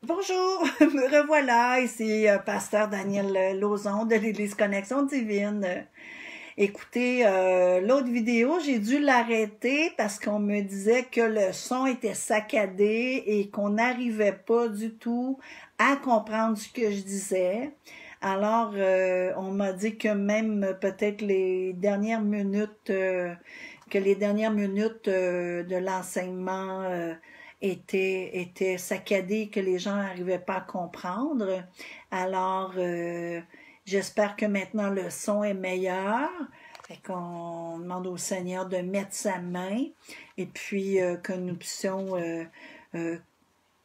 Bonjour, me revoilà, ici pasteur Daniel Lauzon de l'Église Connexion Divine. Écoutez, l'autre vidéo, j'ai dû l'arrêter parce qu'on me disait que le son était saccadé et qu'on n'arrivait pas du tout à comprendre ce que je disais. Alors, on m'a dit que même peut-être les dernières minutes, de l'enseignement étaient saccadées, que les gens n'arrivaient pas à comprendre. Alors, j'espère que maintenant le son est meilleur. Fait qu'on demande au Seigneur de mettre sa main et puis que nous puissions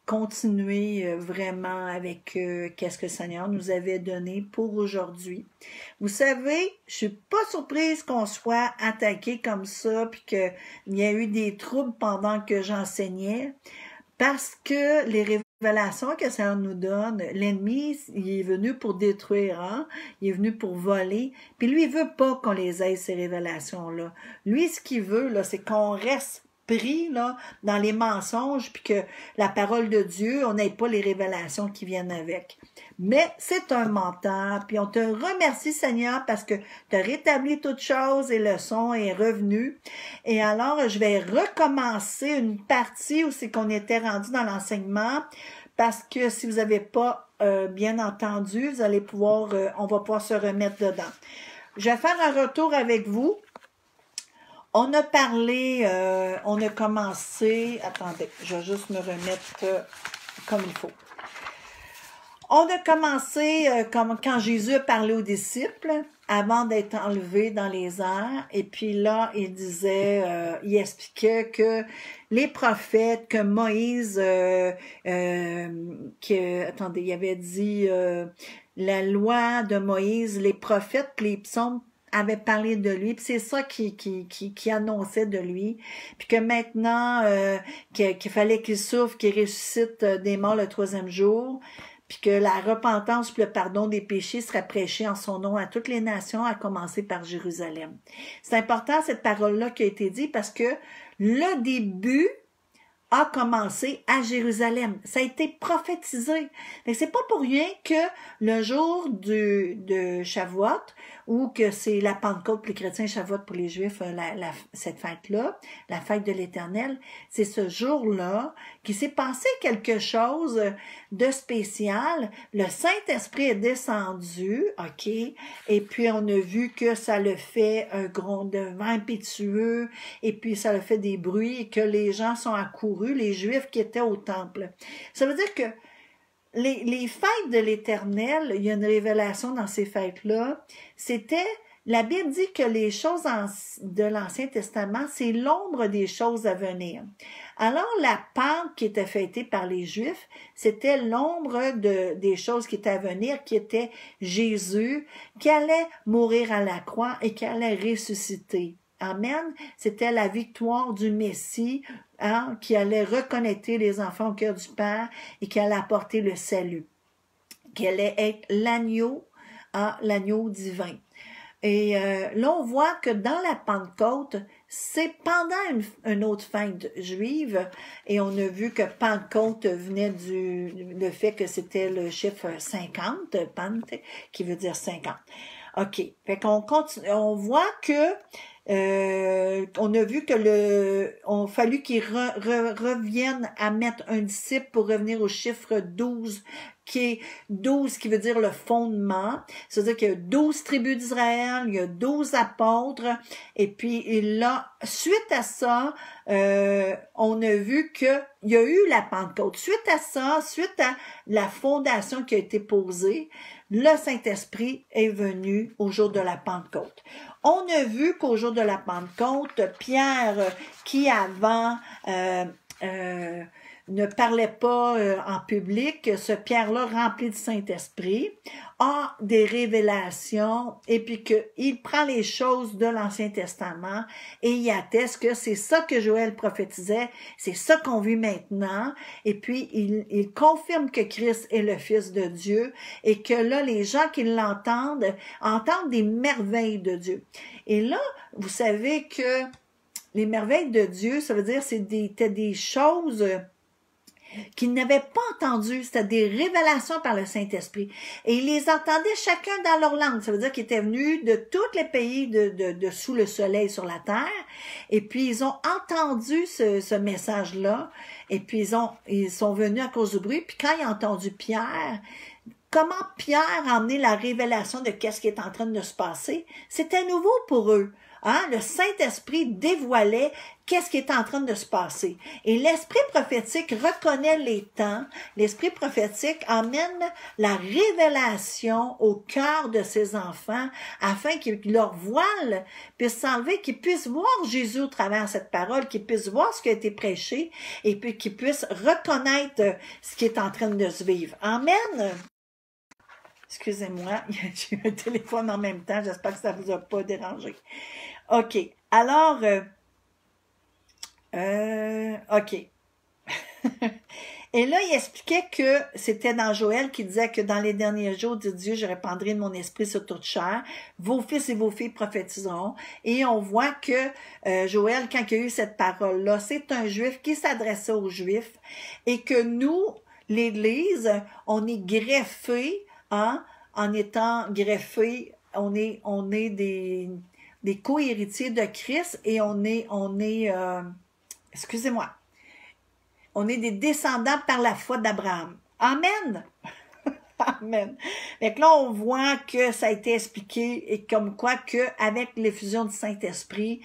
continuer vraiment avec qu'est-ce que le Seigneur nous avait donné pour aujourd'hui. Vous savez, je suis pas surprise qu'on soit attaqué comme ça puis qu'il y a eu des troubles pendant que j'enseignais parce que les révélations que ça nous donne, l'ennemi, il est venu pour détruire, hein? Il est venu pour voler, puis lui, il veut pas qu'on les aille, ces révélations-là. Lui, ce qu'il veut, là, c'est qu'on reste pris là, dans les mensonges, puis que la parole de Dieu, on n'ait pas les révélations qui viennent avec. Mais c'est un menteur, puis on te remercie Seigneur parce que tu as rétabli toutes choses et le son est revenu. Et alors, je vais recommencer une partie où c'est qu'on était rendu dans l'enseignement, parce que si vous n'avez pas bien entendu, vous allez pouvoir, on va pouvoir se remettre dedans. Je vais faire un retour avec vous. On a parlé, on a commencé, attendez, je vais juste me remettre comme il faut. On a commencé comme quand Jésus a parlé aux disciples avant d'être enlevé dans les airs. Et puis là, il disait, il expliquait que les prophètes, que Moïse, attendez, il avait dit la loi de Moïse, les prophètes, les psaumes avait parlé de lui, puis c'est ça qui annonçait de lui, puis que maintenant qu'il fallait qu'il souffre, qu'il ressuscite des morts le 3e jour, puis que la repentance puis le pardon des péchés sera prêché en son nom à toutes les nations, à commencer par Jérusalem. C'est important cette parole-là qui a été dite parce que le début a commencé à Jérusalem. Ça a été prophétisé. Mais c'est pas pour rien que le jour de Shavuot, ou que c'est la Pentecôte pour les chrétiens, Shavuot pour les Juifs, cette fête-là, la fête de l'Éternel, c'est ce jour-là qu'il s'est passé quelque chose de spécial. Le Saint-Esprit est descendu, OK, et puis on a vu que ça le fait un grondement impétueux, et puis ça le fait des bruits, et que les gens sont accourus, les Juifs qui étaient au temple. Ça veut dire que les fêtes de l'Éternel, il y a une révélation dans ces fêtes-là, c'était, la Bible dit que les choses de l'Ancien Testament, c'est l'ombre des choses à venir. Alors, la Pâque qui était fêtée par les Juifs, c'était l'ombre des choses qui étaient à venir, qui était Jésus, qui allait mourir à la croix et qui allait ressusciter. Amen. C'était la victoire du Messie, hein, qui allait reconnecter les enfants au cœur du Père et qui allait apporter le salut, qui allait être l'agneau, hein, l'agneau divin. Et là, on voit que dans la Pentecôte, c'est pendant une autre fête juive, et on a vu que Pentecôte venait le fait que c'était le chiffre 50, Pente, qui veut dire 50. OK. Fait qu'on continue, on voit que on a vu que on fallu qu'ils reviennent à mettre un disciple pour revenir au chiffre 12, qui est 12, qui veut dire le fondement. C'est-à-dire qu'il y a 12 tribus d'Israël, il y a 12 apôtres, et puis là, suite à ça, on a vu qu'il y a eu la Pentecôte. Suite à ça, suite à la fondation qui a été posée, le Saint-Esprit est venu au jour de la Pentecôte. On a vu qu'au jour de la Pentecôte, Pierre, qui avant ne parlait pas en public, ce Pierre-là, rempli du Saint-Esprit, a des révélations, et puis qu'il prend les choses de l'Ancien Testament et il atteste que c'est ça que Joël prophétisait, c'est ça qu'on vit maintenant, et puis il confirme que Christ est le Fils de Dieu, et que là, les gens qui l'entendent, entendent des merveilles de Dieu. Et là, vous savez que les merveilles de Dieu, ça veut dire c'était des choses qu'ils n'avaient pas entendu. C'était des révélations par le Saint-Esprit. Et ils les entendaient chacun dans leur langue. Ça veut dire qu'ils étaient venus de tous les pays de sous le soleil sur la terre. Et puis, ils ont entendu ce message-là. Et puis, ils sont venus à cause du bruit. Puis, quand ils ont entendu Pierre, comment Pierre a emmené la révélation de qu'est-ce qui est en train de se passer, c'était nouveau pour eux. Hein? Le Saint-Esprit dévoilait qu'est-ce qui est en train de se passer. Et l'Esprit prophétique reconnaît les temps. L'Esprit prophétique amène la révélation au cœur de ses enfants afin que leur voile puisse s'enlever, qu'ils puissent voir Jésus au travers de cette parole, qu'ils puissent voir ce qui a été prêché et puis qu'ils puissent reconnaître ce qui est en train de se vivre. Amen. Excusez-moi, j'ai eu un téléphone en même temps. J'espère que ça ne vous a pas dérangé. OK. Alors, OK. Et là, il expliquait que c'était dans Joël qui disait que dans les derniers jours, dit Dieu, je répandrai de mon esprit sur toute chair. Vos fils et vos filles prophétiseront. Et on voit que Joël, quand il y a eu cette parole-là, c'est un juif qui s'adressait aux juifs et que nous, l'Église, on est greffés. Hein? En étant greffés, on est des co-héritiers de Christ et on est excusez-moi, on est des descendants par la foi d'Abraham. Amen! Amen. Donc là, on voit que ça a été expliqué et comme quoi que avec l'effusion du Saint-Esprit,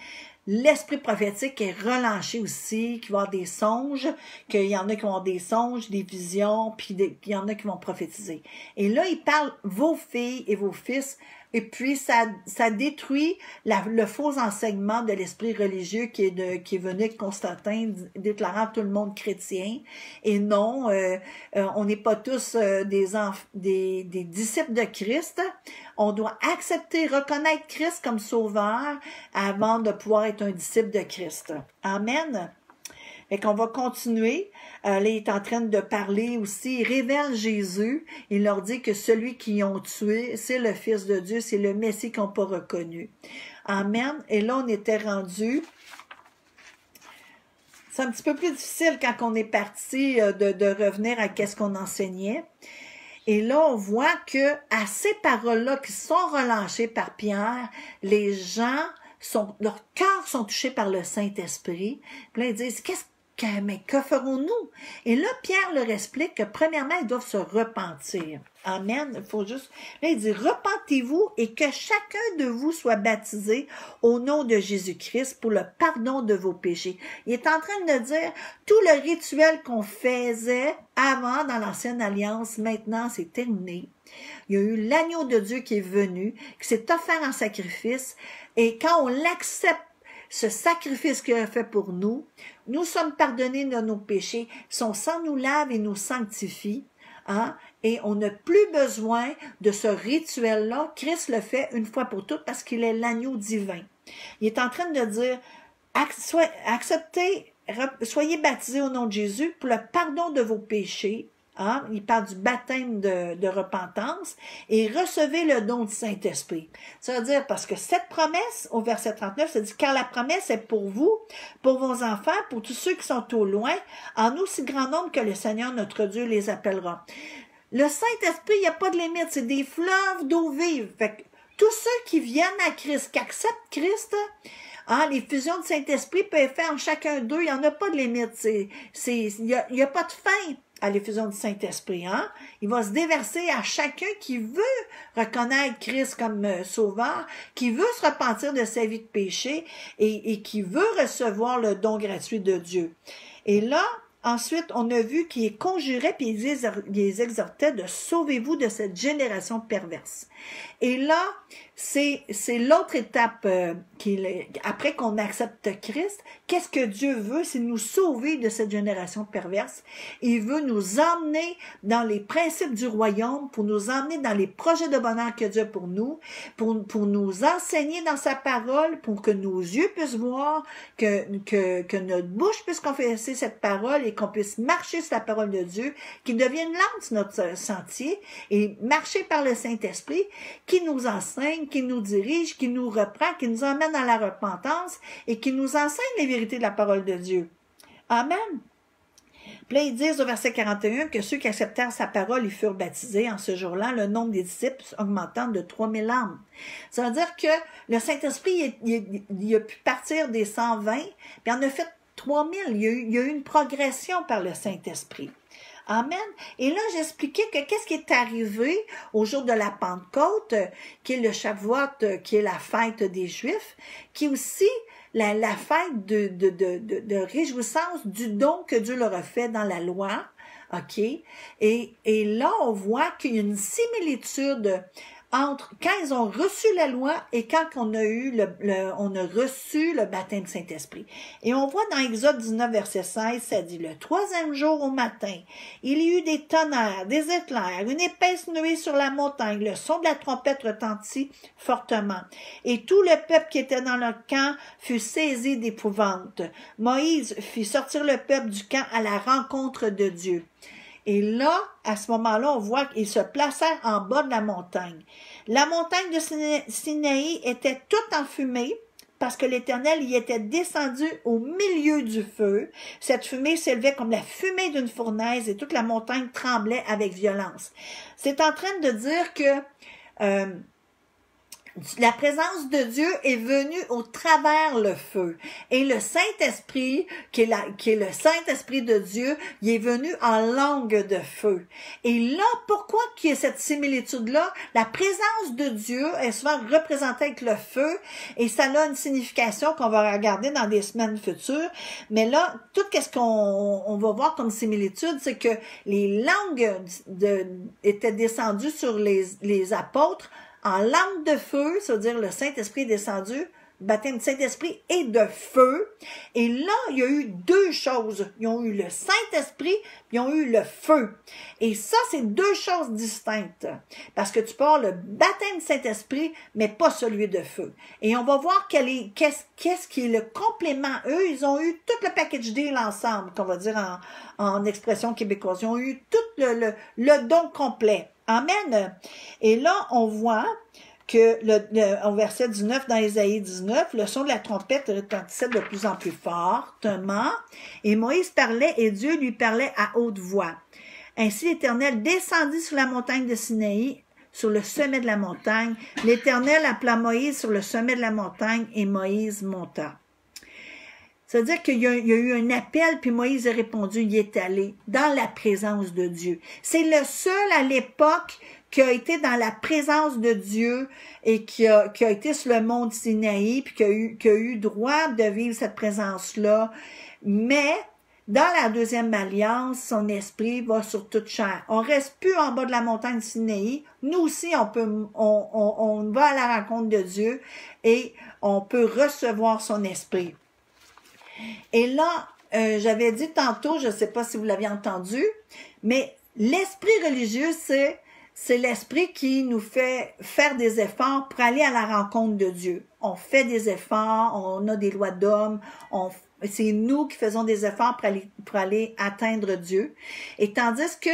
l'esprit prophétique est relâché aussi, qu'il va y avoir des songes, qu'il y en a qui vont avoir des songes, des visions, puis il y en a qui vont prophétiser. Et là, il parle vos filles et vos fils, et puis ça détruit le faux enseignement de l'esprit religieux qui est venu avec Constantin, déclarant tout le monde chrétien. Et non, on n'est pas tous des disciples de Christ. On doit accepter, reconnaître Christ comme sauveur avant de pouvoir être un disciple de Christ. Amen. Et qu'on va continuer. Là, il est en train de parler aussi. Il révèle Jésus. Il leur dit que celui qu'ils ont tué, c'est le Fils de Dieu, c'est le Messie qu'ils n'ont pas reconnu. Amen. Et là, on était rendu. C'est un petit peu plus difficile quand on est parti de revenir à qu'est-ce qu'on enseignait. Et là, on voit que à ces paroles-là qui sont relâchées par Pierre, les gens, leurs cœurs sont touchés par le Saint-Esprit. Puis là, ils disent, mais que ferons-nous? Et là, Pierre leur explique que premièrement, ils doivent se repentir. Amen. Il faut juste, là, il dit, repentez-vous et que chacun de vous soit baptisé au nom de Jésus-Christ pour le pardon de vos péchés. Il est en train de dire, tout le rituel qu'on faisait avant dans l'ancienne alliance, maintenant, c'est terminé. Il y a eu l'agneau de Dieu qui est venu, qui s'est offert en sacrifice, et quand on l'accepte, ce sacrifice qu'il a fait pour nous, nous sommes pardonnés de nos péchés, son sang nous lave et nous sanctifie, hein? Et on n'a plus besoin de ce rituel-là. Christ le fait une fois pour toutes parce qu'il est l'agneau divin. Il est en train de dire, acceptez, soyez baptisés au nom de Jésus pour le pardon de vos péchés. Hein? Il parle du baptême de repentance et recevez le don du Saint-Esprit. Ça veut dire, parce que cette promesse, au verset 39, ça dit, car la promesse est pour vous, pour vos enfants, pour tous ceux qui sont au loin, en aussi grand nombre que le Seigneur notre Dieu les appellera. Le Saint-Esprit, il n'y a pas de limite, c'est des fleuves d'eau vive. Fait que tous ceux qui viennent à Christ, qui acceptent Christ, hein, les fusions du Saint-Esprit peuvent faire en chacun d'eux, il n'y en a pas de limite. Il y a pas de fin à l'effusion du Saint-Esprit. Hein? Il va se déverser à chacun qui veut reconnaître Christ comme sauveur, qui veut se repentir de sa vie de péché et qui veut recevoir le don gratuit de Dieu. Et là, ensuite, on a vu qu'il conjurait puis il les exhortait de sauvez-vous de cette génération perverse. Et là, c'est l'autre étape après qu'on accepte Christ. Qu'est-ce que Dieu veut? C'est nous sauver de cette génération perverse. Il veut nous emmener dans les principes du royaume, pour nous emmener dans les projets de bonheur que Dieu a pour nous, pour nous enseigner dans sa parole, pour que nos yeux puissent voir, que notre bouche puisse confesser cette parole et qu'on puisse marcher sur la parole de Dieu, qu'il devienne lampe sur notre sentier et marcher par le Saint-Esprit, qui nous enseigne, qui nous dirige, qui nous reprend, qui nous emmène dans la repentance et qui nous enseigne les vérités de la parole de Dieu. Amen. Puis là, ils disent au verset 41 que ceux qui acceptèrent sa parole, ils furent baptisés en ce jour-là, le nombre des disciples augmentant de 3000 âmes. Ça veut dire que le Saint-Esprit, il a pu partir des 120, puis en a fait 3000. Il y a eu une progression par le Saint-Esprit. Amen. Et là, j'expliquais que qu'est-ce qui est arrivé au jour de la Pentecôte, qui est le Shavuot, qui est la fête des Juifs, qui est aussi la fête de réjouissance du don que Dieu leur a fait dans la loi. OK? Et là, on voit qu'il y a une similitude entre quand ils ont reçu la loi et quand on a eu on a reçu le baptême du Saint-Esprit. Et on voit dans Exode 19, verset 16, ça dit, le 3e jour au matin, il y eut des tonnerres, des éclairs, une épaisse nuée sur la montagne, le son de la trompette retentit fortement. Et tout le peuple qui était dans le camp fut saisi d'épouvante. Moïse fit sortir le peuple du camp à la rencontre de Dieu. Et là, à ce moment-là, on voit qu'ils se placèrent en bas de la montagne. La montagne de Sinaï était toute enfumée parce que l'Éternel y était descendu au milieu du feu. Cette fumée s'élevait comme la fumée d'une fournaise et toute la montagne tremblait avec violence. C'est en train de dire que la présence de Dieu est venue au travers le feu. Et le Saint-Esprit, qui est le Saint-Esprit de Dieu, il est venu en langue de feu. Et là, pourquoi qu'il y a cette similitude-là? La présence de Dieu est souvent représentée avec le feu, et ça a une signification qu'on va regarder dans des semaines futures. Mais là, tout ce qu'on va voir comme similitude, c'est que les langues étaient descendues sur les apôtres, en langue de feu, c'est-à-dire le Saint-Esprit est descendu, le baptême du Saint-Esprit et de feu. Et là, il y a eu deux choses. Ils ont eu le Saint-Esprit, puis ils ont eu le feu. Et ça, c'est deux choses distinctes. Parce que tu peux avoir le baptême du Saint-Esprit, mais pas celui de feu. Et on va voir qu'est-ce qui est le complément. Eux, ils ont eu tout le package deal ensemble, qu'on va dire en expression québécoise. Ils ont eu tout le don complet. Amen. Et là, on voit que au verset 19 dans Ésaïe 19, le son de la trompette retentissait de plus en plus fortement, et Moïse parlait et Dieu lui parlait à haute voix. Ainsi l'Éternel descendit sur la montagne de Sinaï, sur le sommet de la montagne. L'Éternel appela Moïse sur le sommet de la montagne et Moïse monta. C'est-à-dire qu'il y a eu un appel, puis Moïse a répondu, il est allé dans la présence de Dieu. C'est le seul à l'époque qui a été dans la présence de Dieu et qui a été sur le mont Sinaï, puis qui a eu droit de vivre cette présence-là. Mais dans la deuxième alliance, son esprit va sur toute chair. On reste plus en bas de la montagne Sinaï. Nous aussi, on va à la rencontre de Dieu et on peut recevoir son esprit. Et là, j'avais dit tantôt, je ne sais pas si vous l'aviez entendu, mais l'esprit religieux, c'est l'esprit qui nous fait faire des efforts pour aller à la rencontre de Dieu. On fait des efforts, on a des lois d'hommes, c'est nous qui faisons des efforts pour aller atteindre Dieu. Et tandis que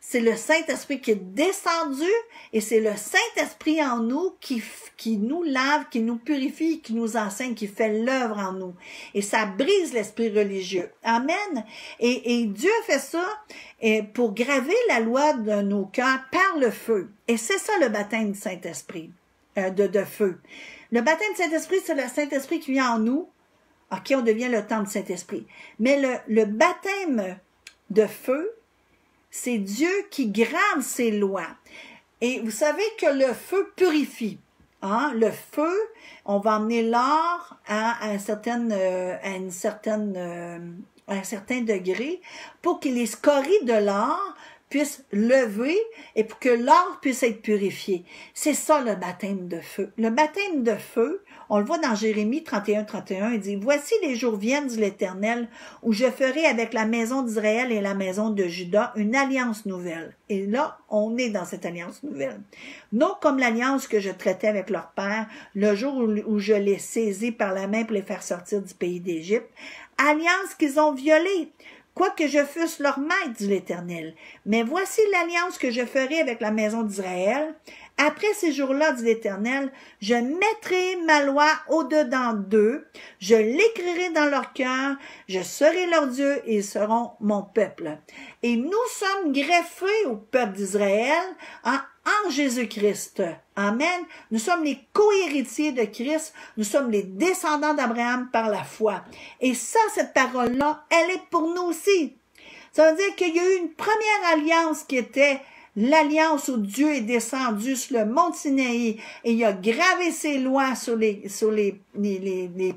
c'est le Saint-Esprit qui est descendu et c'est le Saint-Esprit en nous qui nous lave, qui nous purifie, qui nous enseigne, qui fait l'œuvre en nous. Et ça brise l'esprit religieux. Amen. Et Dieu fait ça pour graver la loi de nos cœurs par le feu. Et c'est ça le baptême du Saint-Esprit, de feu. Le baptême du Saint-Esprit, c'est le Saint-Esprit qui vient en nous. OK, on devient le temple du Saint-Esprit. Mais le baptême de feu, c'est Dieu qui grave ses lois. Et vous savez que le feu purifie. Hein? Le feu, on va emmener l'or à un certain degré pour que les scories de l'or puissent lever et pour que l'or puisse être purifié. C'est ça le baptême de feu. Le baptême de feu, on le voit dans Jérémie 31, il dit « Voici les jours viennent, dit l'Éternel, où je ferai avec la maison d'Israël et la maison de Juda une alliance nouvelle. » Et là, on est dans cette alliance nouvelle. Non comme l'alliance que je traitais avec leur père, le jour où je les saisis par la main pour les faire sortir du pays d'Égypte, alliance qu'ils ont violée. Quoique je fusse leur maître, dit l'Éternel. Mais voici l'alliance que je ferai avec la maison d'Israël, Après ces jours-là, dit l'Éternel, je mettrai ma loi au-dedans d'eux, je l'écrirai dans leur cœur, je serai leur Dieu et ils seront mon peuple. Et nous sommes greffés au peuple d'Israël en Jésus-Christ. Amen. Nous sommes les co-héritiers de Christ. Nous sommes les descendants d'Abraham par la foi. Et ça, cette parole-là, elle est pour nous aussi. Ça veut dire qu'il y a eu une première alliance qui était l'alliance où Dieu est descendu sur le mont Sinaï et il a gravé ses lois sur les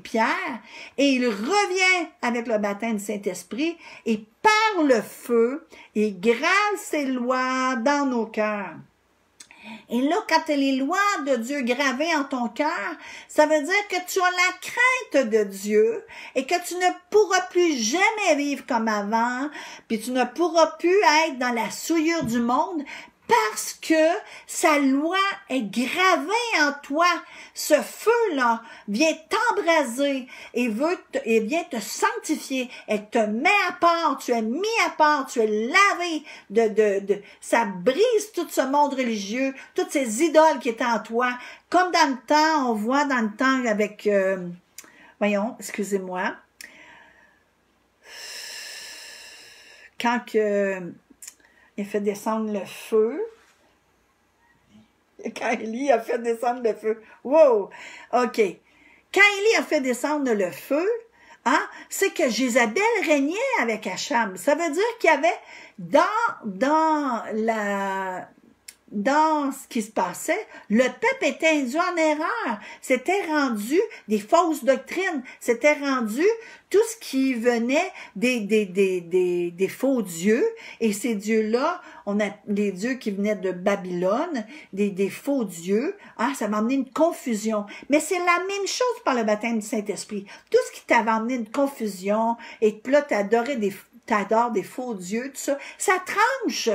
pierres et il revient avec le baptême du Saint-Esprit et par le feu, il grave ses lois dans nos cœurs. Et là, quand tu as les lois de Dieu gravées en ton cœur, ça veut dire que tu as la crainte de Dieu et que tu ne pourras plus jamais vivre comme avant, puis tu ne pourras plus être dans la souillure du monde parce que sa loi est gravée en toi. Ce feu-là vient t'embraser et vient te sanctifier. Elle te met à part, tu es mis à part, tu es lavé. Ça brise tout ce monde religieux, toutes ces idoles qui étaient en toi. Comme dans le temps, on voit dans le temps avec... voyons, excusez-moi. Quand il fait descendre le feu. Quand Élie a fait descendre le feu. Wow! OK. Quand Élie a fait descendre le feu, c'est que Jézabel régnait avec Achab. Ça veut dire qu'il y avait dans ce qui se passait, le peuple était induit en erreur. C'était rendu des fausses doctrines. C'était rendu tout ce qui venait des faux dieux. Et ces dieux-là, on a des dieux qui venaient de Babylone, des faux dieux. Ça m'a amené une confusion. Mais c'est la même chose par le baptême du Saint-Esprit. Tout ce qui t'avait amené une confusion et que là, t'adores des faux dieux, tout ça, ça tranche,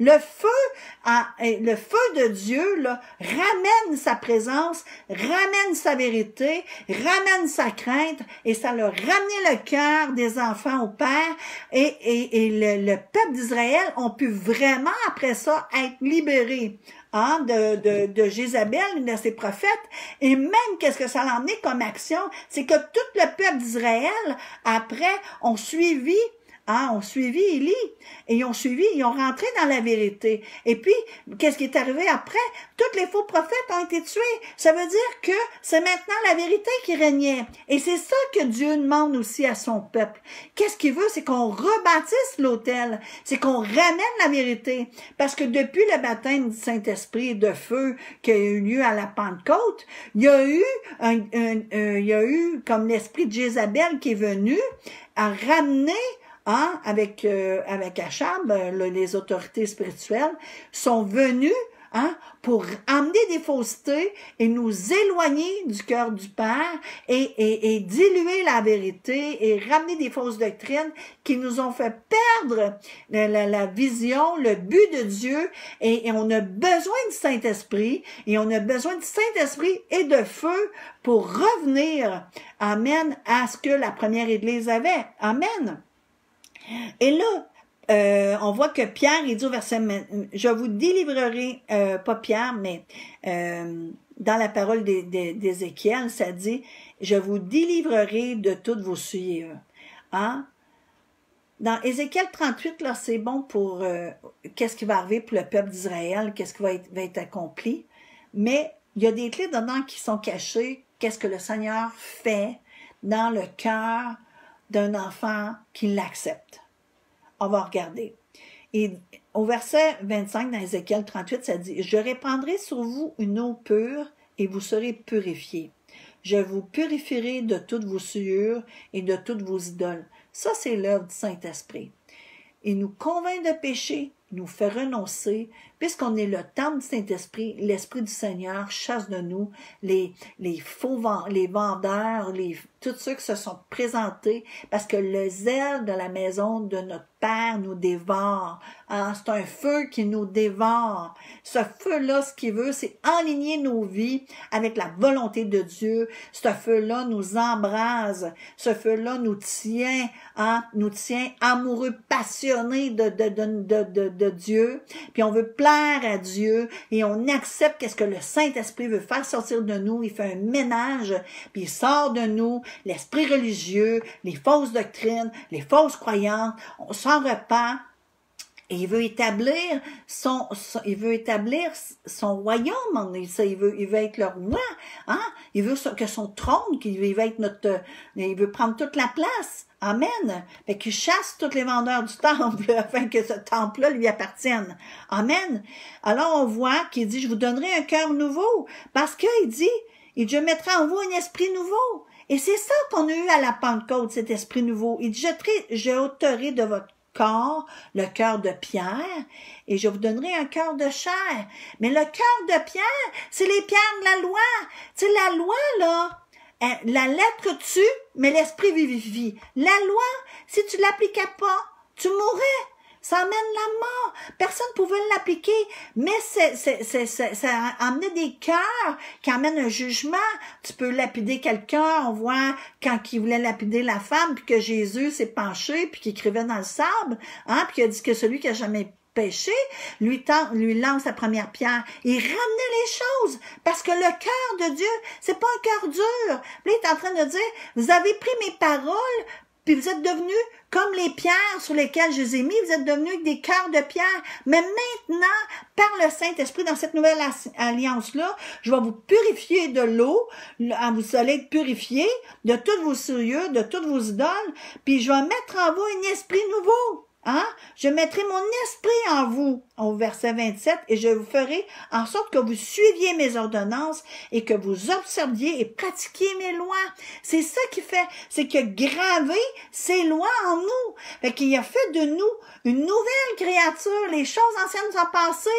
Le feu de Dieu, là, ramène sa présence, ramène sa vérité, ramène sa crainte, et ça leur ramené le cœur des enfants au Père, et le peuple d'Israël ont pu vraiment, après ça, être libérés. De Jézabel, une de ses prophètes, et même qu'est-ce que ça a emmené comme action, c'est que tout le peuple d'Israël, après, ont suivi Élie, et ils ont rentré dans la vérité. Et puis, qu'est-ce qui est arrivé après? Tous les faux prophètes ont été tués. Ça veut dire que c'est maintenant la vérité qui régnait. Et c'est ça que Dieu demande aussi à son peuple. Qu'est-ce qu'il veut? C'est qu'on rebâtisse l'autel. C'est qu'on ramène la vérité. Parce que depuis le baptême du Saint-Esprit et de feu qui a eu lieu à la Pentecôte, il y a eu comme l'esprit de Jézabel qui est venu à ramener avec Achab, les autorités spirituelles, sont venus pour amener des faussetés et nous éloigner du cœur du Père et diluer la vérité et ramener des fausses doctrines qui nous ont fait perdre la vision, le but de Dieu et on a besoin du Saint-Esprit et on a besoin du Saint-Esprit et de feu pour revenir, amen, à ce que la première Église avait. Amen. Et là, on voit que Pierre, il dit au verset, je vous délivrerai, pas Pierre, mais dans la parole d'Ézéchiel, ça dit, je vous délivrerai de toutes vos souillures. Dans Ézéchiel 38, là, c'est bon pour qu'est-ce qui va arriver pour le peuple d'Israël, qu'est-ce qui va être accompli, mais il y a des clés dedans qui sont cachées, qu'est-ce que le Seigneur fait dans le cœur d'un enfant qui l'accepte. On va regarder. Et au verset 25 dans Ézéchiel 38, ça dit « Je répandrai sur vous une eau pure et vous serez purifiés. Je vous purifierai de toutes vos souillures et de toutes vos idoles. » Ça, c'est l'œuvre du Saint-Esprit. Il nous convainc de péché, il nous fait renoncer, puisqu'on est le temple du Saint-Esprit, l'Esprit du Seigneur chasse de nous les vendeurs, tous ceux qui se sont présentés, parce que le zèle de la maison de notre Père nous dévore. Hein? C'est un feu qui nous dévore. Ce feu-là, ce qu'il veut, c'est aligner nos vies avec la volonté de Dieu. Ce feu-là nous embrase. Ce feu-là nous tient, hein? Nous tient amoureux, passionnés de Dieu. Puis on veut plaire à Dieu et on accepte qu'est-ce que le Saint-Esprit veut faire sortir de nous. Il fait un ménage, puis il sort de nous l'esprit religieux, les fausses doctrines, les fausses croyances. On s'en repent. Et il veut établir son royaume. Il veut être le roi. Hein? Il veut que son trône, il veut prendre toute la place. Amen. Fait qu'il chasse tous les vendeurs du temple afin que ce temple-là lui appartienne. Amen. Alors on voit qu'il dit, je vous donnerai un cœur nouveau. Parce qu'il dit, je mettrai en vous un esprit nouveau. Et c'est ça qu'on a eu à la Pentecôte, cet esprit nouveau. Il dit, je ôterai de votre corps le cœur de pierre et je vous donnerai un cœur de chair. Mais le cœur de pierre, c'est les pierres de la loi. Tu sais, la loi, là, la lettre tue, mais l'esprit vivifie. La loi, si tu l'appliquais pas, tu mourrais. Ça amène la mort. Personne ne pouvait l'appliquer. Mais ça amenait des cœurs qui amènent un jugement. Tu peux lapider quelqu'un. On voit quand il voulait lapider la femme, puis que Jésus s'est penché, puis qu'il écrivait dans le sable, hein, puis qu'il a dit que celui qui a jamais péché, lui lance la première pierre. Il ramenait les choses. Parce que le cœur de Dieu, c'est pas un cœur dur. Là, il est en train de dire, vous avez pris mes paroles, puis vous êtes devenus comme les pierres sur lesquelles je les ai mis, vous êtes devenus des cœurs de pierre. Mais maintenant, par le Saint-Esprit, dans cette nouvelle alliance-là, je vais vous purifier de l'eau, vous allez être purifiés de tous vos souillures, de toutes vos idoles, puis je vais mettre en vous un esprit nouveau. Hein? Je mettrai mon esprit en vous, au verset 27, et je vous ferai en sorte que vous suiviez mes ordonnances et que vous observiez et pratiquiez mes lois. C'est ça qu'il fait, c'est qu'il a gravé ses lois en nous. Fait qu'il a fait de nous une nouvelle créature. Les choses anciennes sont passées.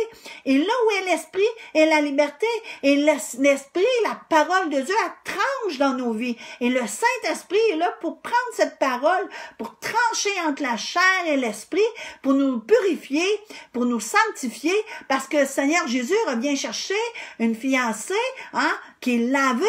Et là où est l'esprit et la liberté, et l'esprit, la parole de Dieu, elle tranche dans nos vies. Et le Saint-Esprit est là pour prendre cette parole, pour trancher entre la chair et l'esprit, pour nous purifier, pour nous sanctifier, parce que le Seigneur Jésus revient chercher une fiancée, hein, qui est lavée,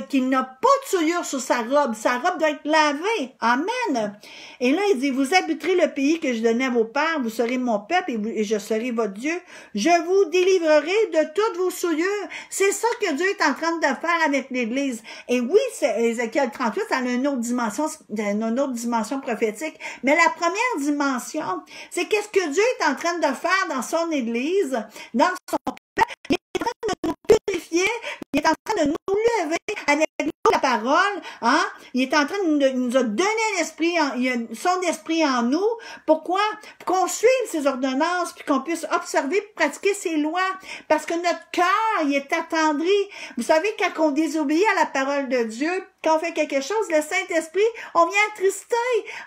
qui n'a pas de souillure sur sa robe. Sa robe doit être lavée. Amen. Et là, il dit, vous habiterez le pays que je donnais à vos pères, vous serez mon peuple et je serai votre Dieu. Je vous délivrerai de toutes vos souillures. C'est ça que Dieu est en train de faire avec l'Église. Et oui, Ézéchiel 38, ça a une autre dimension prophétique. Mais la première dimension, c'est qu'est-ce que Dieu est en train de faire dans son Église, dans son peuple. Il est en train de nous purifier, il est en train de nous lever avec la parole, hein? Il est en train de nous a donné l'esprit, il a son esprit en nous. Pourquoi? Pour qu'on suive ses ordonnances, puis qu'on puisse observer, pratiquer ses lois. Parce que notre cœur, il est attendri. Vous savez, quand on désobéit à la parole de Dieu, quand on fait quelque chose, le Saint-Esprit, on vient attrister.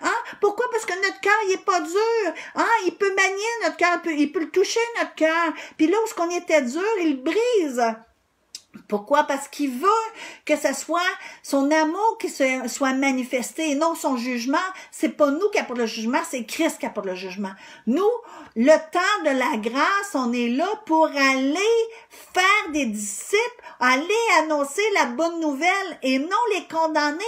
Hein? Pourquoi? Parce que notre cœur, il est pas dur. Hein? Il peut manier notre cœur, il peut le toucher, notre cœur. Puis là où on était dur, il le brise. Pourquoi? Parce qu'il veut que ce soit son amour qui soit manifesté et non son jugement. C'est pas nous qui apporte le jugement, c'est Christ qui apporte le jugement. Nous, le temps de la grâce, on est là pour aller faire des disciples, aller annoncer la bonne nouvelle et non les condamner.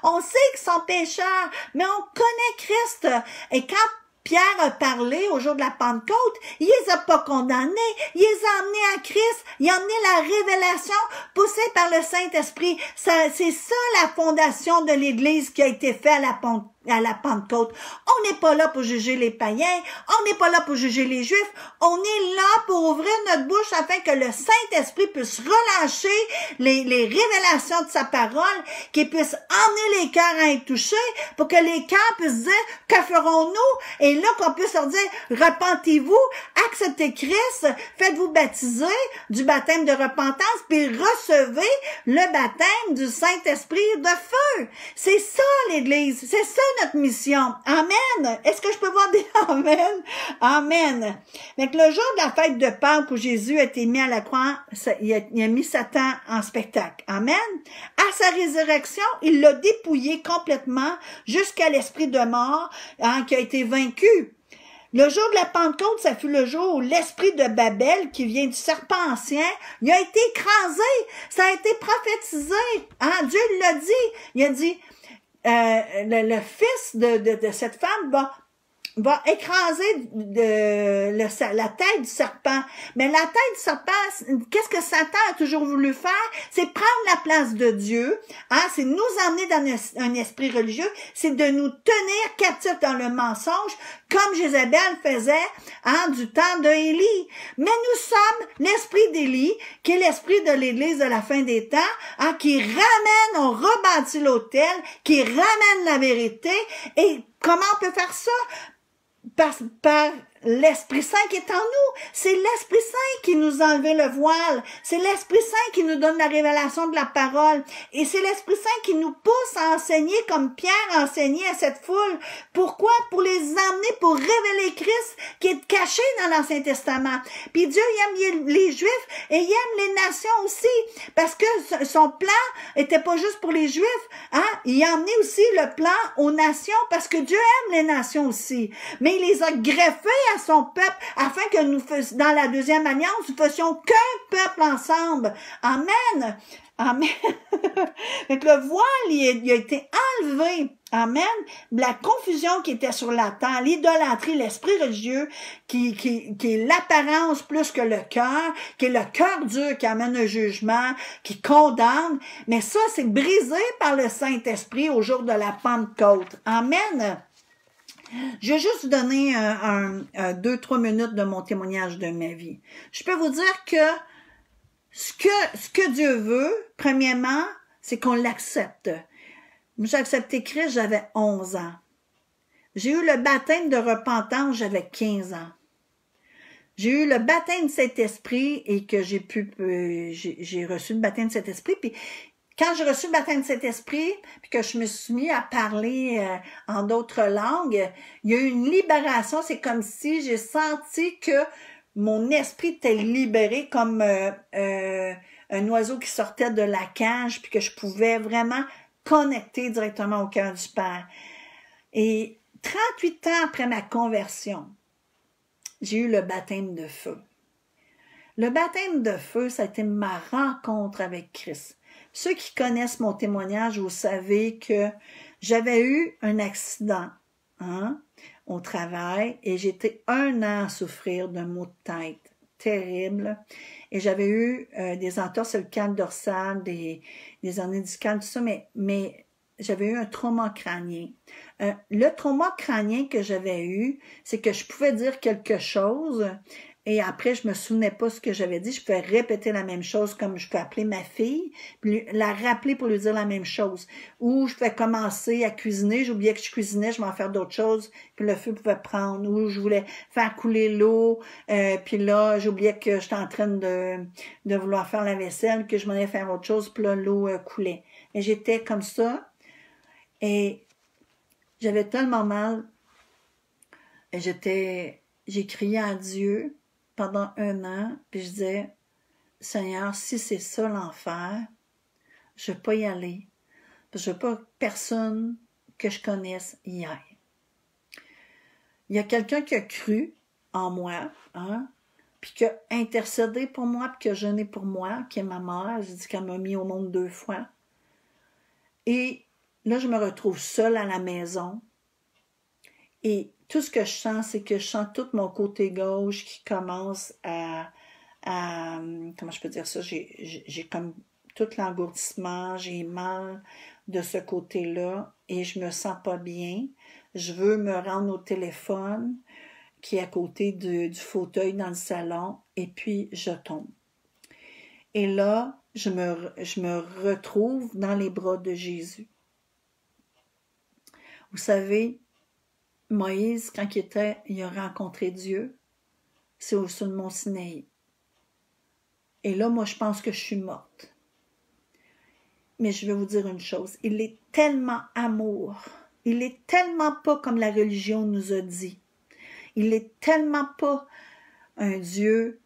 On sait qu'ils sont pécheurs, mais on connaît Christ. Et quand Pierre a parlé au jour de la Pentecôte, il les a pas condamnés, il les a amenés à Christ, il a amené la révélation poussée par le Saint-Esprit. C'est ça la fondation de l'Église qui a été faite à la Pentecôte. On n'est pas là pour juger les païens, on n'est pas là pour juger les Juifs, on est là pour ouvrir notre bouche afin que le Saint-Esprit puisse relâcher les révélations de sa parole, qu'il puisse emmener les cœurs à être touchés, pour que les cœurs puissent dire, que ferons-nous? Et là, qu'on puisse leur dire, repentez-vous, acceptez Christ, faites-vous baptiser du baptême de repentance, puis recevez le baptême du Saint-Esprit de feu. C'est ça l'Église, c'est ça notre mission. Amen. Est-ce que je peux voir des amen? Amen. Donc le jour de la fête de Pâques où Jésus a été mis à la croix, il a mis Satan en spectacle. Amen. À sa résurrection, il l'a dépouillé complètement jusqu'à l'esprit de mort qui a été vaincu. Le jour de la Pentecôte, ça fut le jour où l'esprit de Babel, qui vient du serpent ancien, il a été écrasé. Ça a été prophétisé. Dieu l'a dit. Il a dit, le fils de cette femme va écraser la tête du serpent. Mais la tête du serpent, qu'est-ce que Satan a toujours voulu faire? C'est prendre la place de Dieu, c'est nous emmener dans un esprit religieux, c'est de nous tenir captifs dans le mensonge, comme Jézabel faisait du temps de Élie. Mais nous sommes l'esprit d'Élie, qui est l'esprit de l'Église de la fin des temps, qui ramène, on rebâtit l'autel, qui ramène la vérité. Et comment on peut faire ça? Par l'Esprit Saint qui est en nous. C'est l'Esprit Saint qui nous a enlevé le voile. C'est l'Esprit Saint qui nous donne la révélation de la parole. Et c'est l'Esprit Saint qui nous pousse à enseigner comme Pierre a enseigné à cette foule. Pourquoi? Pour les emmener, pour révéler Christ qui est caché dans l'Ancien Testament. Puis Dieu, il aime les Juifs et il aime les nations aussi. Parce que son plan était pas juste pour les Juifs. Il a emmené aussi le plan aux nations parce que Dieu aime les nations aussi. Mais il les a greffés à son peuple, afin que nous fassions, dans la deuxième alliance, nous fassions qu'un peuple ensemble. Amen. Amen. Donc le voile, il a été enlevé. Amen. La confusion qui était sur la terre, l'idolâtrie, l'esprit religieux, qui est l'apparence plus que le cœur, qui est le cœur dur qui amène un jugement, qui condamne. Mais ça, c'est brisé par le Saint-Esprit au jour de la Pentecôte. Amen. Je vais juste vous donner 2-3 minutes de mon témoignage de ma vie. Je peux vous dire que ce que Dieu veut, premièrement, c'est qu'on l'accepte. J'ai accepté Christ, j'avais 11 ans. J'ai eu le baptême de repentance, j'avais 15 ans. J'ai eu le baptême de Saint-Esprit et que j'ai reçu le baptême de Saint-Esprit, puis quand j'ai reçu le baptême de Saint-Esprit, puis que je me suis mis à parler en d'autres langues, il y a eu une libération. C'est comme si j'ai senti que mon esprit était libéré comme un oiseau qui sortait de la cage, puis que je pouvais vraiment connecter directement au cœur du Père. Et 38 ans après ma conversion, j'ai eu le baptême de feu. Le baptême de feu, ça a été ma rencontre avec Christ. Ceux qui connaissent mon témoignage, vous savez que j'avais eu un accident au travail et j'étais 1 an à souffrir d'un maux de tête terrible. Et j'avais eu des entorses cervicales dorsales, des hernies discales, tout ça, mais j'avais eu un trauma crânien. Le trauma crânien que j'avais eu, c'est que je pouvais dire quelque chose et après, je me souvenais pas ce que j'avais dit. Je pouvais répéter la même chose comme je peux appeler ma fille, puis la rappeler pour lui dire la même chose. Ou je pouvais commencer à cuisiner, j'oubliais que je cuisinais, je m'en faire d'autres choses, puis le feu pouvait prendre. Ou je voulais faire couler l'eau, puis là, j'oubliais que j'étais en train de vouloir faire la vaisselle, que je m'en allais faire autre chose, puis là, l'eau coulait. Et j'étais comme ça, et j'avais tellement mal, et j'ai crié à Dieu pendant 1 an, puis je disais, Seigneur, si c'est ça l'enfer, je ne veux pas y aller. Je ne veux pas que personne que je connaisse y aille. Il y a quelqu'un qui a cru en moi, puis qui a intercédé pour moi, puis qui a jeûné pour moi, qui est ma mère. J'ai dit qu'elle m'a mis au monde 2 fois. Et là, je me retrouve seule à la maison. Et tout ce que je sens, c'est que je sens tout mon côté gauche qui commence à comment je peux dire ça, j'ai comme tout l'engourdissement, j'ai mal de ce côté-là et je me sens pas bien. Je veux me rendre au téléphone qui est à côté du fauteuil dans le salon et puis je tombe. Et là, je me retrouve dans les bras de Jésus. Vous savez, Moïse, quand il a rencontré Dieu, c'est sur le mont Sinaï. Et là, moi, je pense que je suis morte. Mais je vais vous dire une chose, il est tellement amour. Il est tellement pas comme la religion nous a dit. Il est tellement pas un Dieu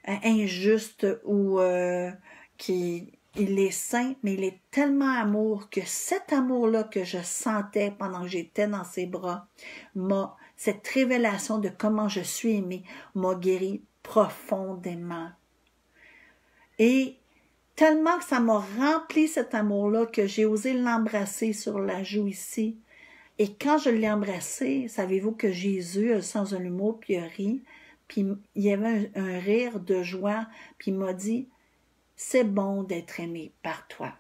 injuste ou il est saint, mais il est tellement amour que cet amour-là que je sentais pendant que j'étais dans ses bras, cette révélation de comment je suis aimée m'a guéri profondément. Et tellement que ça m'a rempli cet amour-là que j'ai osé l'embrasser sur la joue ici. Et quand je l'ai embrassé, savez-vous que Jésus a le sens de l'humour, puis il a ri, puis il y avait un rire de joie, puis il m'a dit « C'est bon d'être aimé par toi ».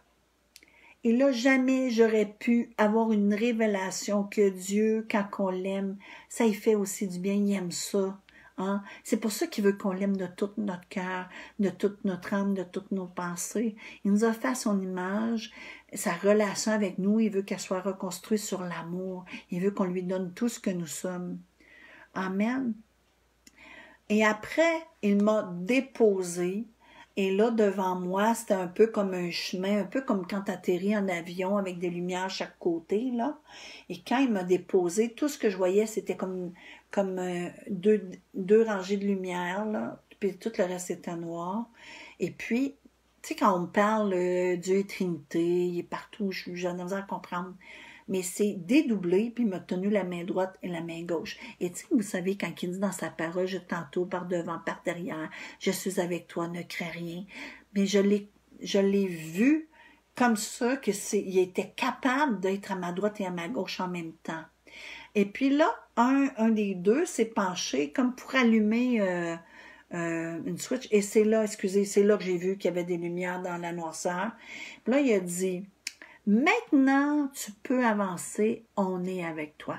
Et là, jamais j'aurais pu avoir une révélation que Dieu, quand on l'aime, ça y fait aussi du bien, il aime ça. Hein? C'est pour ça qu'il veut qu'on l'aime de tout notre cœur, de toute notre âme, de toutes nos pensées. Il nous a fait à son image, sa relation avec nous, il veut qu'elle soit reconstruite sur l'amour. Il veut qu'on lui donne tout ce que nous sommes. Amen. Et après, il m'a déposé. Et là, devant moi, c'était un peu comme un chemin, un peu comme quand tu atterris en avion avec des lumières à chaque côté, là. Et quand il m'a déposé, tout ce que je voyais, c'était comme deux rangées de lumière, là. Puis tout le reste était noir. Et puis, tu sais, quand on me parle, Dieu est Trinité, il est partout, j'en ai besoin de comprendre. Mais c'est dédoublé, puis il m'a tenu la main droite et la main gauche. Et tu sais, vous savez, quand il dit dans sa parole, je t'entoure par devant, par derrière, je suis avec toi, ne crains rien. Mais je l'ai vu comme ça, il était capable d'être à ma droite et à ma gauche en même temps. Et puis là, un des deux s'est penché comme pour allumer une switch. Et c'est là, excusez, c'est là que j'ai vu qu'il y avait des lumières dans la noirceur. Puis là, il a dit... Maintenant, tu peux avancer, on est avec toi.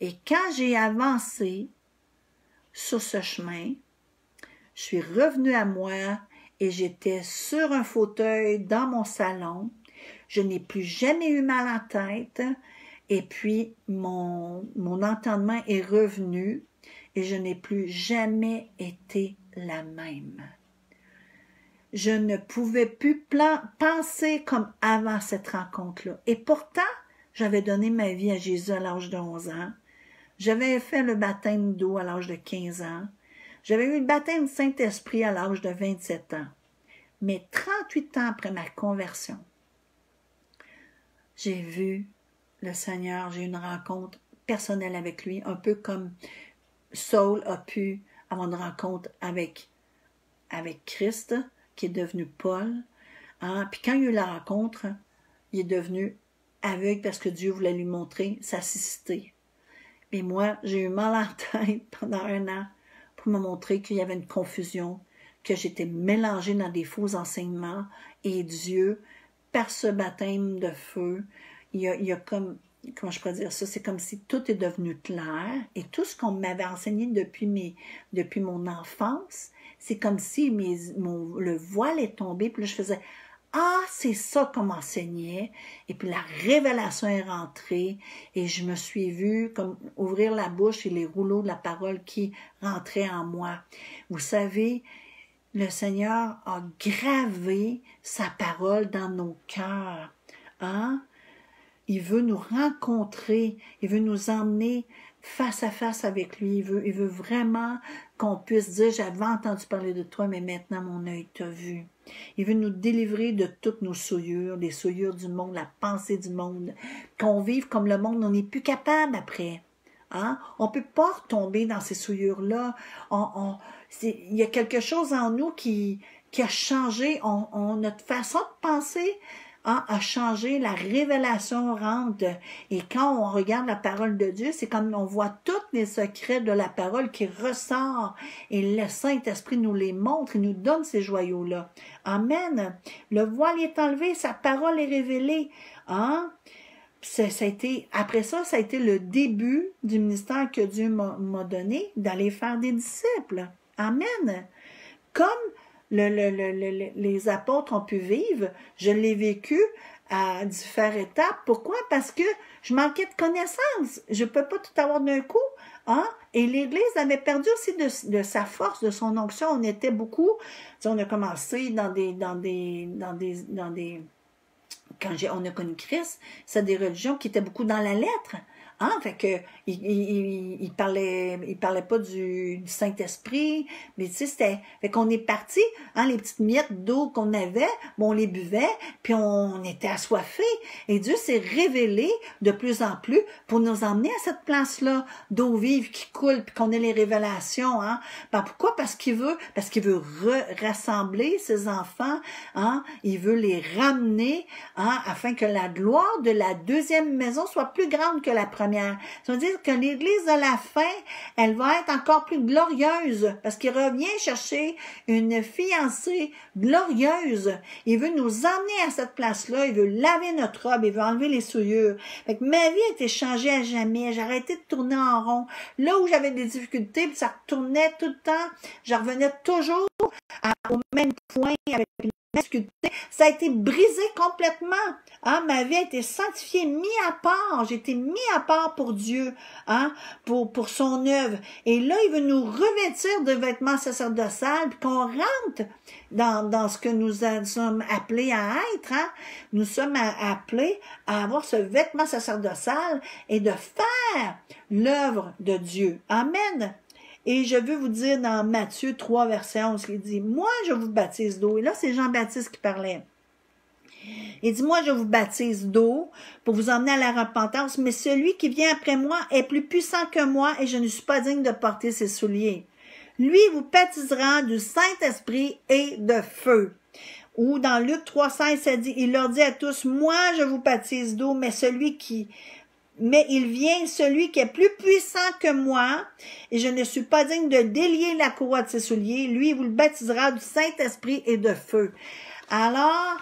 Et quand j'ai avancé sur ce chemin, je suis revenue à moi et j'étais sur un fauteuil dans mon salon. Je n'ai plus jamais eu mal à la tête et puis mon entendement est revenu et je n'ai plus jamais été la même. Je ne pouvais plus penser comme avant cette rencontre-là. Et pourtant, j'avais donné ma vie à Jésus à l'âge de 11 ans. J'avais fait le baptême d'eau à l'âge de 15 ans. J'avais eu le baptême du Saint-Esprit à l'âge de 27 ans. Mais 38 ans après ma conversion, j'ai vu le Seigneur, j'ai eu une rencontre personnelle avec lui, un peu comme Saul a pu avoir une rencontre avec Christ, qui est devenu Paul. Hein? Puis quand il y a eu la rencontre, il est devenu aveugle parce que Dieu voulait lui montrer sa cécité. Mais moi, j'ai eu mal en tête pendant 1 an pour me montrer qu'il y avait une confusion, que j'étais mélangée dans des faux enseignements. Et Dieu, par ce baptême de feu, il y a comme... Comment je pourrais dire ça? C'est comme si tout est devenu clair. Et tout ce qu'on m'avait enseigné depuis mon enfance, c'est comme si le voile est tombé. Puis là, je faisais « Ah, c'est ça qu'on m'enseignait. » Et puis la révélation est rentrée. Et je me suis vue comme ouvrir la bouche et les rouleaux de la parole qui rentraient en moi. Vous savez, le Seigneur a gravé sa parole dans nos cœurs. Hein? Il veut nous rencontrer, il veut nous emmener face à face avec lui. Il veut vraiment qu'on puisse dire, j'avais entendu parler de toi, mais maintenant mon œil t'a vu. Il veut nous délivrer de toutes nos souillures, les souillures du monde, la pensée du monde, qu'on vive comme le monde, on n'est plus capable après. Hein? On ne peut pas retomber dans ces souillures-là. Il y a quelque chose en nous qui a changé, notre façon de penser, a changé, la révélation rentre. Et quand on regarde la parole de Dieu, c'est comme on voit tous les secrets de la parole qui ressortent. Et le Saint-Esprit nous les montre, il nous donne ces joyaux-là. Amen. Le voile est enlevé, sa parole est révélée. Hein? Après ça, ça a été le début du ministère que Dieu m'a donné, d'aller faire des disciples. Amen. Comme les apôtres ont pu vivre, je l'ai vécu à différentes étapes. Pourquoi? Parce que je manquais de connaissances. Je ne peux pas tout avoir d'un coup. Hein? Et l'Église avait perdu aussi de sa force, de son onction. On était beaucoup, on a commencé quand on a connu Christ, c'est des religions qui étaient beaucoup dans la lettre. Hein? Fait que il parlait pas du Saint-Esprit, mais tu sais, fait qu'on est parti, hein, les petites miettes d'eau qu'on avait, bon, on les buvait, puis on était assoiffés. Et Dieu s'est révélé de plus en plus pour nous emmener à cette place-là d'eau vive qui coule, puis qu'on ait les révélations. Hein? Ben, pourquoi? Parce qu'il veut rassembler ses enfants, hein? Il veut les ramener, hein, afin que la gloire de la deuxième maison soit plus grande que la première. Ça veut dire que l'Église de la fin, elle va être encore plus glorieuse, parce qu'il revient chercher une fiancée glorieuse. Il veut nous emmener à cette place-là, il veut laver notre robe, il veut enlever les souillures. Fait que ma vie a été changée à jamais, j'ai arrêté de tourner en rond. Là où j'avais des difficultés, puis ça retournait tout le temps, je revenais toujours au même point avec une difficulté. Ça a été brisé complètement. Hein? Ma vie a été sanctifiée, mis à part. J'ai été mis à part pour Dieu, hein? pour son œuvre. Et là, il veut nous revêtir de vêtements sacerdotales, puis qu'on rentre dans ce que nous sommes appelés à être. Hein? Nous sommes appelés à avoir ce vêtement sacerdotal et de faire l'œuvre de Dieu. Amen. Et je veux vous dire dans Matthieu 3, verset 11, il dit, « Moi, je vous baptise d'eau. » Et là, c'est Jean-Baptiste qui parlait. Il dit, « Moi, je vous baptise d'eau pour vous emmener à la repentance, mais celui qui vient après moi est plus puissant que moi et je ne suis pas digne de porter ses souliers. Lui vous baptisera du Saint-Esprit et de feu. » Ou dans Luc 3,16, ça dit, il leur dit à tous, « Moi, je vous baptise d'eau, mais il vient celui qui est plus puissant que moi, et je ne suis pas digne de délier la courroie de ses souliers. Lui, il vous le baptisera du Saint-Esprit et de feu. » Alors,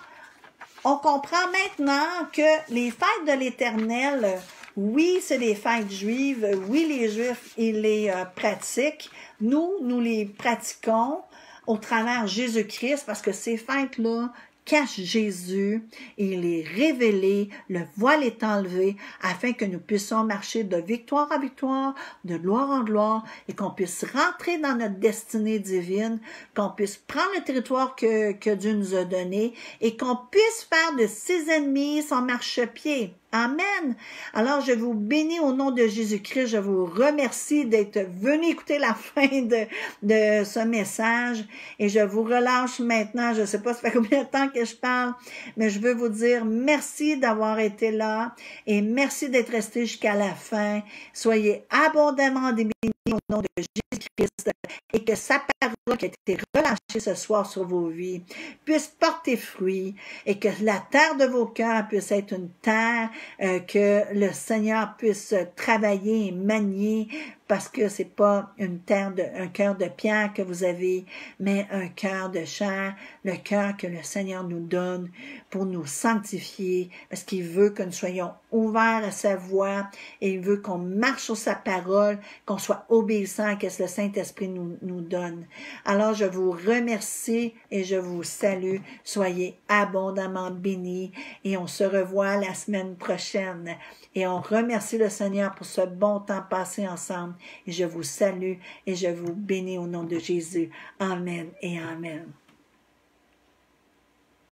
on comprend maintenant que les fêtes de l'Éternel, oui, c'est des fêtes juives, oui, les Juifs, ils les pratiquent. Nous les pratiquons au travers Jésus-Christ, parce que ces fêtes-là cache Jésus, il est révélé, le voile est enlevé, afin que nous puissions marcher de victoire en victoire, de gloire en gloire, et qu'on puisse rentrer dans notre destinée divine, qu'on puisse prendre le territoire que Dieu nous a donné, et qu'on puisse faire de ses ennemis son marchepied. Amen. Alors, je vous bénis au nom de Jésus-Christ. Je vous remercie d'être venu écouter la fin de ce message. Et je vous relâche maintenant. Je ne sais pas ça fait combien de temps que je parle, mais je veux vous dire merci d'avoir été là et merci d'être resté jusqu'à la fin. Soyez abondamment bénis au nom de Jésus-Christ et que sa parole qui a été relâchée ce soir sur vos vies puisse porter fruit et que la terre de vos cœurs puisse être une terre que le Seigneur puisse travailler et manier, parce que c'est pas un cœur de pierre que vous avez, mais un cœur de chair, le cœur que le Seigneur nous donne pour nous sanctifier, parce qu'il veut que nous soyons ouverts à sa voix, et il veut qu'on marche sur sa parole, qu'on soit obéissant à ce que le Saint-Esprit nous donne. Alors, je vous remercie et je vous salue. Soyez abondamment bénis et on se revoit la semaine prochaine. Et on remercie le Seigneur pour ce bon temps passé ensemble. Et je vous salue et je vous bénis au nom de Jésus. Amen et amen.